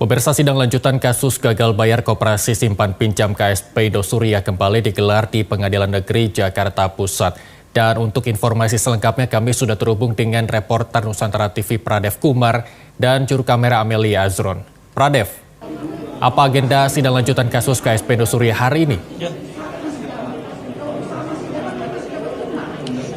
Pemirsa, sidang lanjutan kasus gagal bayar Koperasi Simpan Pinjam KSP Indosuria kembali digelar di Pengadilan Negeri Jakarta Pusat. Dan untuk informasi selengkapnya kami sudah terhubung dengan reporter Nusantara TV Pradev Kumar dan juru kamera Amelia Azron. Pradev, apa agenda sidang lanjutan kasus KSP Indosuria hari ini?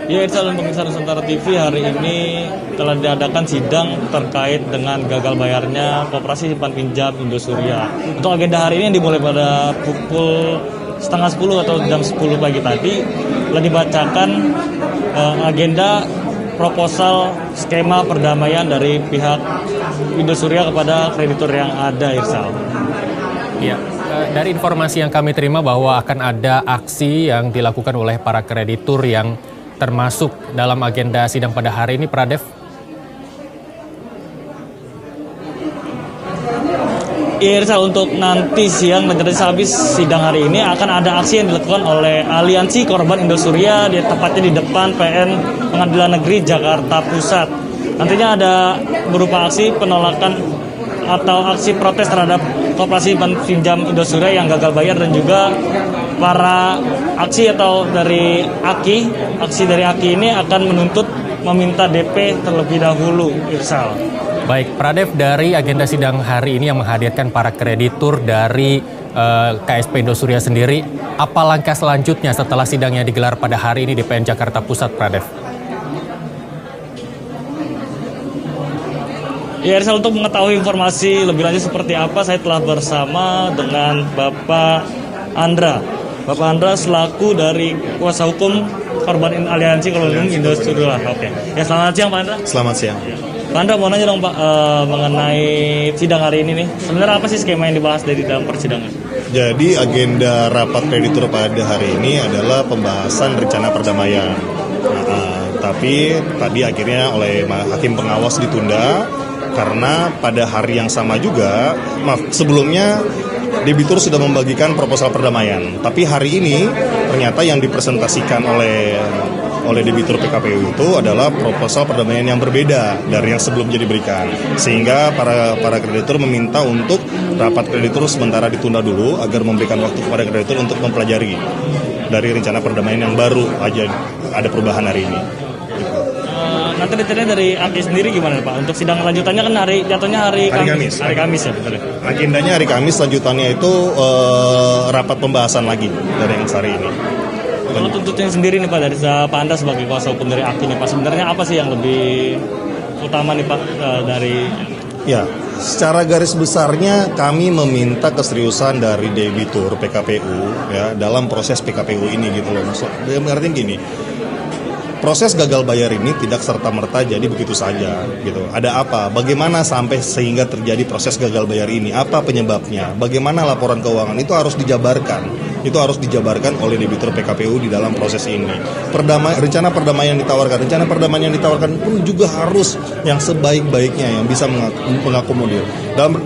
Ya, Irsal, untuk pemirsa Nusantara TV, hari ini telah diadakan sidang terkait dengan gagal bayarnya Koperasi Simpan Pinjam Indosuria. Untuk agenda hari ini yang dimulai pada pukul setengah 10 atau jam 10 pagi tadi, telah dibacakan agenda proposal skema perdamaian dari pihak Indosuria kepada kreditur yang ada, Irsal. Ya, dari informasi yang kami terima bahwa akan ada aksi yang dilakukan oleh para kreditur yang termasuk dalam agenda sidang pada hari ini, Pradev? Ya, Irsal, untuk nanti siang dan habis sidang hari ini akan ada aksi yang dilakukan oleh Aliansi Korban Indosuria, tepatnya di depan PN Pengadilan Negeri Jakarta Pusat. Nantinya ada berupa aksi penolakan atau aksi protes terhadap Koperasi Pinjam Indosuria yang gagal bayar, dan juga para aksi atau dari aksi dari AKI ini akan meminta DP terlebih dahulu, Irsal. Baik, Pradev, dari agenda sidang hari ini yang menghadirkan para kreditur dari KSP Indosuria sendiri, apa langkah selanjutnya setelah sidangnya digelar pada hari ini di PN Jakarta Pusat, Pradev? Ya, Irsal, untuk mengetahui informasi lebih lanjut seperti apa, saya telah bersama dengan Bapak Andra. Bapak Andra selaku dari kuasa hukum korban Aliansi Korban Indosuria. Oke. Ya, selamat siang Pak Andra. Selamat siang. Pak Andra, mau nanya dong Pak mengenai sidang hari ini nih. Sebenarnya apa sih skema yang dibahas dari dalam persidangan? Jadi agenda rapat kreditur pada hari ini adalah pembahasan rencana perdamaian. Tapi tadi akhirnya oleh hakim pengawas ditunda karena pada hari yang sama juga, sebelumnya debitur sudah membagikan proposal perdamaian. Tapi hari ini ternyata yang dipresentasikan oleh debitur PKPU itu adalah proposal perdamaian yang berbeda dari yang sebelumnya diberikan. Sehingga para kreditur meminta untuk rapat kreditur sementara ditunda dulu agar memberikan waktu kepada kreditur untuk mempelajari dari rencana perdamaian yang baru aja ada perubahan hari ini. Nanti detailnya dari AKI sendiri gimana Pak? Untuk sidang lanjutannya kan jatuhnya hari Kamis. Hari Kamis ya, betul. Agendanya hari Kamis, lanjutannya itu rapat pembahasan lagi dari yang hari ini. Kalau tuntutan sendiri nih Pak, dari Pak Anda sebagai kuasa hukum dari AKI nih Pak, sebenarnya apa sih yang lebih utama nih Pak dari... Ya, secara garis besarnya kami meminta keseriusan dari debitur PKPU ya dalam proses PKPU ini gitu loh. Maksudnya artinya gini, proses gagal bayar ini tidak serta-merta jadi begitu saja gitu. Ada apa? Bagaimana sampai sehingga terjadi proses gagal bayar ini? Apa penyebabnya? Bagaimana laporan keuangan? Itu harus dijabarkan. Itu harus dijabarkan oleh debitur PKPU di dalam proses ini. Rencana perdamaian yang ditawarkan pun juga harus yang sebaik-baiknya, yang bisa mengakomodir.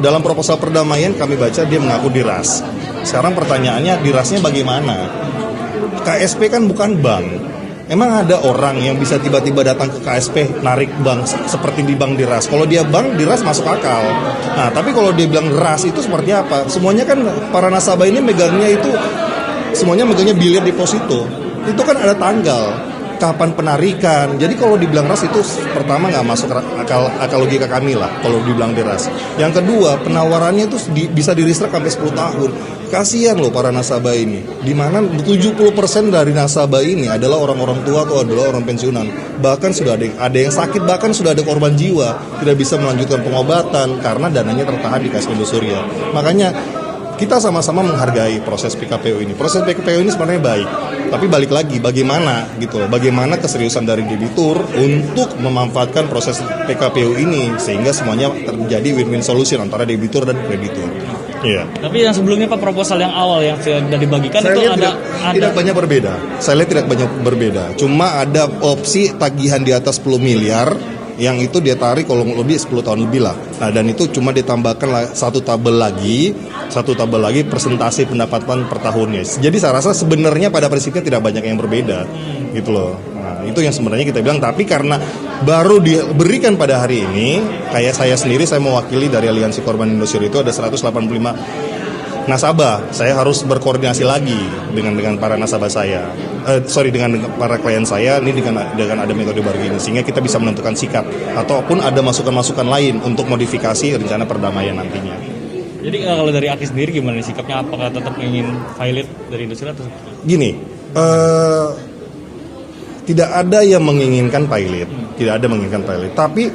Dalam proposal perdamaian kami baca dia mengaku diras. Sekarang pertanyaannya, dirasnya bagaimana? KSP kan bukan bank. Emang ada orang yang bisa tiba-tiba datang ke KSP narik bank seperti di bank diras? Kalau dia bank diras masuk akal. Nah, tapi kalau dia bilang diras itu seperti apa? Semuanya kan para nasabah ini megangnya biliar deposito. Itu kan ada tanggal kapan penarikan. Jadi kalau dibilang ras itu pertama nggak masuk akal logika kami lah kalau dibilang diras. Yang kedua, penawarannya itu bisa di-restrict sampai 10 tahun. Kasihan loh para nasabah ini. Di mana 70% dari nasabah ini adalah orang-orang tua atau adalah orang pensiunan. Bahkan sudah ada yang sakit, bahkan sudah ada korban jiwa, tidak bisa melanjutkan pengobatan karena dananya tertahan di KSP Indosuria. Makanya kita sama-sama menghargai proses PKPU ini. Proses PKPU ini sebenarnya baik, tapi balik lagi bagaimana gitu loh. Bagaimana keseriusan dari debitur untuk memanfaatkan proses PKPU ini sehingga semuanya terjadi win-win solution antara debitur dan kreditur. Iya. Tapi yang sebelumnya Pak, proposal yang awal yang sudah dibagikan itu tidak banyak berbeda. Saya lihat tidak banyak berbeda. Cuma ada opsi tagihan di atas 10 miliar yang itu dia tarik kalau lebih 10 tahun lebih lah. Nah, dan itu cuma ditambahkan satu tabel lagi presentasi pendapatan per tahunnya. Jadi saya rasa sebenarnya pada prinsipnya tidak banyak yang berbeda gitu loh. Nah, itu yang sebenarnya kita bilang, tapi karena baru diberikan pada hari ini. Kayak saya sendiri, saya mewakili dari Aliansi Korban Indosuria itu ada 185 nasabah. Saya harus berkoordinasi lagi dengan para nasabah saya. Dengan para klien saya ini dengan ada metode baru ini, sehingga kita bisa menentukan sikap ataupun ada masukan-masukan lain untuk modifikasi rencana perdamaian nantinya. Jadi kalau dari Aki sendiri gimana sikapnya? Apakah tetap ingin pilot dari Indosuria atau gini? Tidak ada yang menginginkan pilot, tapi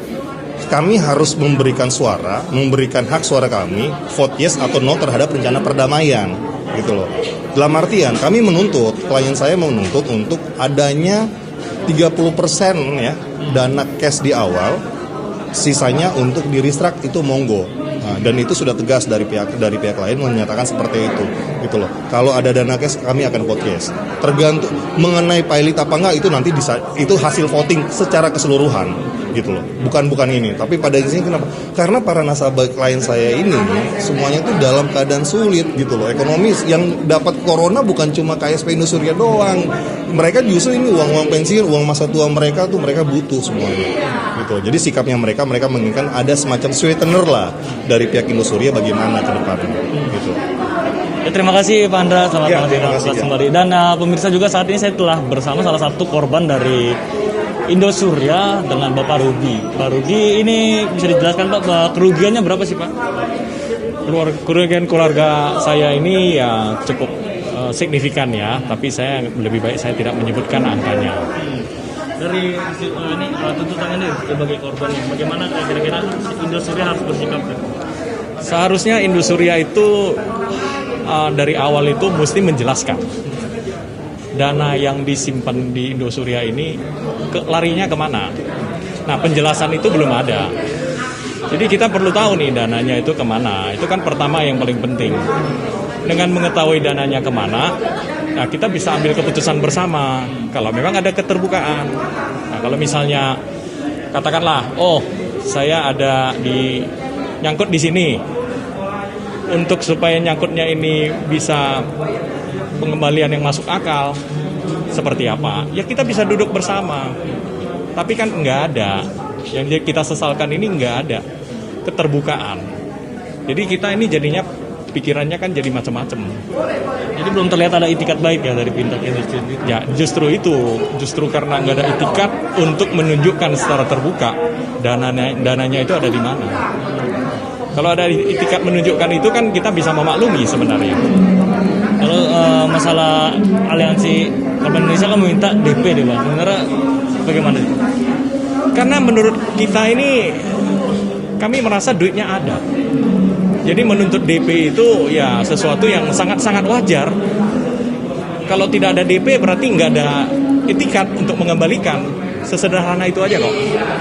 kami harus memberikan suara, memberikan hak suara kami, vote yes atau no terhadap rencana perdamaian, gitu loh. Dalam artian kami menuntut, klien saya menuntut untuk adanya 30% ya dana cash di awal, sisanya untuk di restruct itu monggo. Nah, dan itu sudah tegas dari pihak lain menyatakan seperti itu, gitu loh. Kalau ada dana cash kami akan vote yes. Tergantung mengenai pilot apa enggak itu nanti itu hasil voting secara keseluruhan, gitu loh. Bukan ini. Tapi pada sini kenapa? Karena para nasabah klien saya ini semuanya tuh dalam keadaan sulit, gitu loh. Ekonomis yang dapat corona bukan cuma KSP Indosuria doang. Mereka justru ini uang pensiun, uang masa tua mereka tuh mereka butuh semuanya, gitu. Jadi sikapnya mereka menginginkan ada semacam sweetener lah dari pihak Indosuria bagaimana ke depannya, gitu. Ya, terima kasih Pak Andra, selamat datang kembali. Dan pemirsa juga saat ini saya telah bersama salah satu korban dari Indosuria dengan Bapak Rudy. Pak Rudy, ini bisa dijelaskan Pak, kerugiannya berapa sih Pak? Kerugian keluarga saya ini ya cukup signifikan ya, tapi saya lebih baik saya tidak menyebutkan angkanya. Dari ini tuntutannya sebagai korban, bagaimana kira-kira Indosuria harus bersikap? Seharusnya Indosuria itu dari awal itu mesti menjelaskan dana yang disimpan di Indosuria ini larinya kemana. Nah, penjelasan itu belum ada. Jadi kita perlu tahu nih dananya itu kemana. Itu kan pertama yang paling penting. Dengan mengetahui dananya kemana, nah kita bisa ambil keputusan bersama. Kalau memang ada keterbukaan. Nah, kalau misalnya katakanlah, saya ada nyangkut di sini. Untuk supaya nyangkutnya ini bisa pengembalian yang masuk akal, seperti apa? Ya kita bisa duduk bersama. Tapi kan nggak ada. Yang kita sesalkan ini nggak ada keterbukaan. Jadi kita ini jadinya pikirannya kan jadi macam-macam. Jadi belum terlihat ada itikat baik ya dari pihak industri. Ya justru karena nggak ada itikat untuk menunjukkan secara terbuka dananya itu ada di mana. Kalau ada itikat menunjukkan itu kan kita bisa memaklumi sebenarnya. Kalau masalah aliansi korban Indonesia kan meminta DP deh Pak. Sebenarnya bagaimana? Karena menurut kita ini kami merasa duitnya ada. Jadi menuntut DP itu ya sesuatu yang sangat-sangat wajar. Kalau tidak ada DP berarti nggak ada itikat untuk mengembalikan. Sesederhana itu aja kok.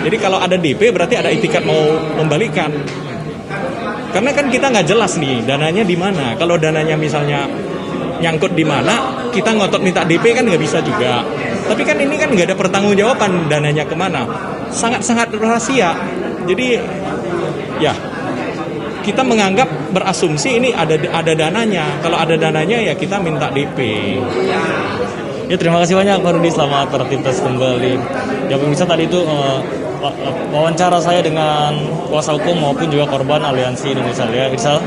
Jadi kalau ada DP berarti ada itikat mau membalikan. Karena kan kita nggak jelas nih dananya di mana. Kalau dananya misalnya nyangkut di mana, kita ngotot minta DP kan nggak bisa juga. Tapi kan ini kan nggak ada pertanggungjawaban dananya kemana. Sangat-sangat rahasia. Jadi ya kita menganggap berasumsi ini ada dananya. Kalau ada dananya ya kita minta DP. Ya terima kasih banyak Pak Rudy, selamat beraktivitas kembali. Ya pemirsa, tadi itu wawancara saya dengan kuasa hukum maupun juga korban Aliansi Indosuria. Irsal.